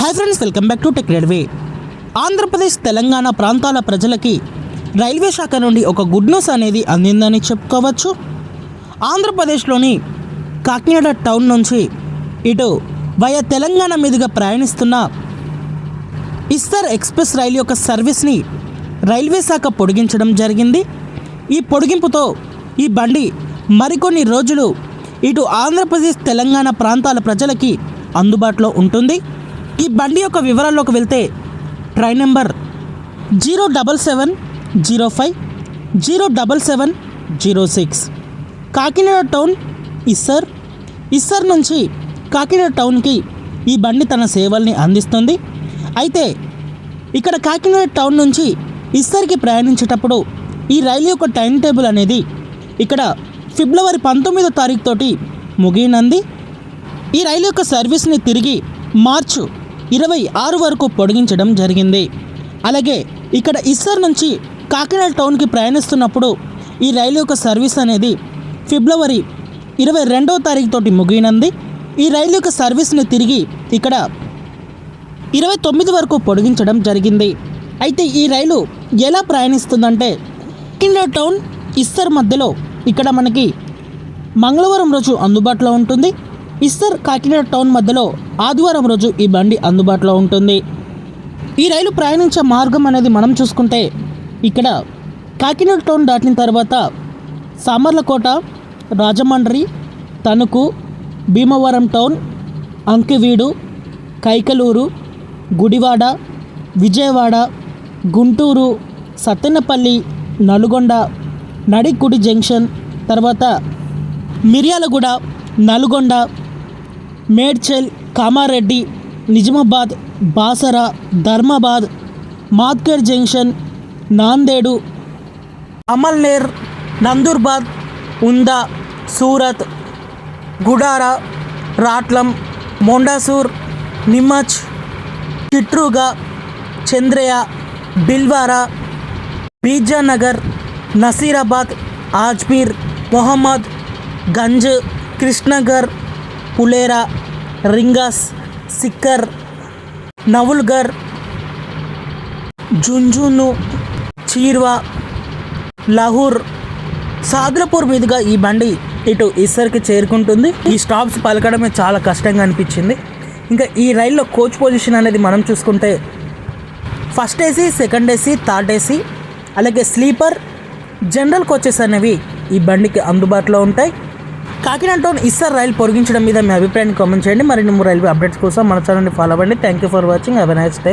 Hi friends, welcome back to tech railway. Andhra Pradesh Telangana ప్రాంతాల ప్రజలకి railway శాఖ నుండి ఒక గుడ్ న్యూస్ అనేది అందిందని చెప్పుకోవచ్చు. ఆంధ్రప్రదేశ్లోని కాకినాడ టౌన్ నుంచి ఇటు వయా తెలంగాణ మీదుగా ప్రయాణిస్తున్న ఇస్తర్ ఎక్స్ప్రెస్ రైలు యొక్క సర్వీస్ని రైల్వే శాఖ పొడిగించడం జరిగింది. ఈ పొడిగింపుతో ఈ బండి మరికొన్ని రోజులు ఇటు ఆంధ్రప్రదేశ్ తెలంగాణ ప్రాంతాల ప్రజలకి అందుబాటులో ఉంటుంది. ఈ బండి యొక్క వివరాల్లోకి వెళ్తే ట్రైన్ నెంబర్ 07705 07706 కాకినాడ టౌన్ ఇస్సర్ నుంచి కాకినాడ టౌన్కి ఈ బండి తన సేవల్ని అందిస్తుంది. అయితే ఇక్కడ కాకినాడ టౌన్ నుంచి ఇస్సర్కి ప్రయాణించేటప్పుడు ఈ రైలు యొక్క టైం టేబుల్ అనేది ఇక్కడ ఫిబ్రవరి 19వ తారీఖు తోటి ముగియనుంది. ఈ రైలు యొక్క సర్వీస్ని తిరిగి మార్చి 26 వరకు పొడిగించడం జరిగింది. అలాగే ఇక్కడ ఇస్సర్ నుంచి కాకినాడ టౌన్కి ప్రయాణిస్తున్నప్పుడు ఈ రైలు యొక్క సర్వీస్ అనేది ఫిబ్రవరి 22వ తారీఖు తోటి ముగియనుంది. ఈ రైలు యొక్క సర్వీస్ని తిరిగి ఇక్కడ 29 వరకు పొడిగించడం జరిగింది. అయితే ఈ రైలు ఎలా ప్రయాణిస్తుందంటే కాకినాడ టౌన్ ఇస్సర్ మధ్యలో ఇక్కడ మనకి మంగళవారం రోజు అందుబాటులో ఉంటుంది. ఇస్సర్ కాకినాడ టౌన్ మధ్యలో ఆదివారం రోజు ఈ బండి అందుబాటులో ఉంటుంది. ఈ రైలు ప్రయాణించే మార్గం అనేది మనం చూసుకుంటే ఇక్కడ కాకినాడ టౌన్ దాటిన తర్వాత సామర్లకోట, రాజమండ్రి, తణుకు, భీమవరం టౌన్, అంకివీడు, కైకలూరు, గుడివాడ, విజయవాడ, గుంటూరు, సత్తెనపల్లి, నల్గొండ, నడికుడి జంక్షన్, తర్వాత మిర్యాలగూడ, నల్గొండ, మేడ్చల్, కామారెడ్డి, నిజామాబాద్, బాసర, ధర్మాబాద్, మాద్కేడ్ జంక్షన్, నాందేడు, అమల్నేర్, నందూర్బాద్, ఉందా, సూరత్, గుడారా, రాట్లం, మొండాసూర్, నిమ్మచ్, చిట్రుగా, చంద్రయ, బిల్వారా, బీజానగర్, నసీరాబాద్, ఆజ్మీర్, మొహమ్మద్ గంజ్, కృష్ణగర్, పులేరా, రింగాస్, సిక్కర్, నవుల్గర్, జుంజును, చీర్వా, లాహూర్, సాద్రపూర్ మీదుగా ఈ బండి ఇటు ఇస్సర్కి చేరుకుంటుంది. ఈ స్టాప్స్ పలకడమే చాలా కష్టంగా అనిపించింది. ఇంకా ఈ రైల్లో కోచ్ పొజిషన్ అనేది మనం చూసుకుంటే first AC, second AC, third AC, అలాగే స్లీపర్, జనరల్ కోచెస్ అనేవి ఈ బండికి అందుబాటులో ఉంటాయి. కాకినాడ టౌన్ ఇస్సర్ రైలు పొడిగించడం మీద మీ అభిప్రాయాన్ని కామెంట్ చేయండి. మరిన్ని రైల్వే అప్డేట్స్ కోసం మన ఛానల్ని ఫాలో అవ్వండి. Thank you for watching. Have a nice day.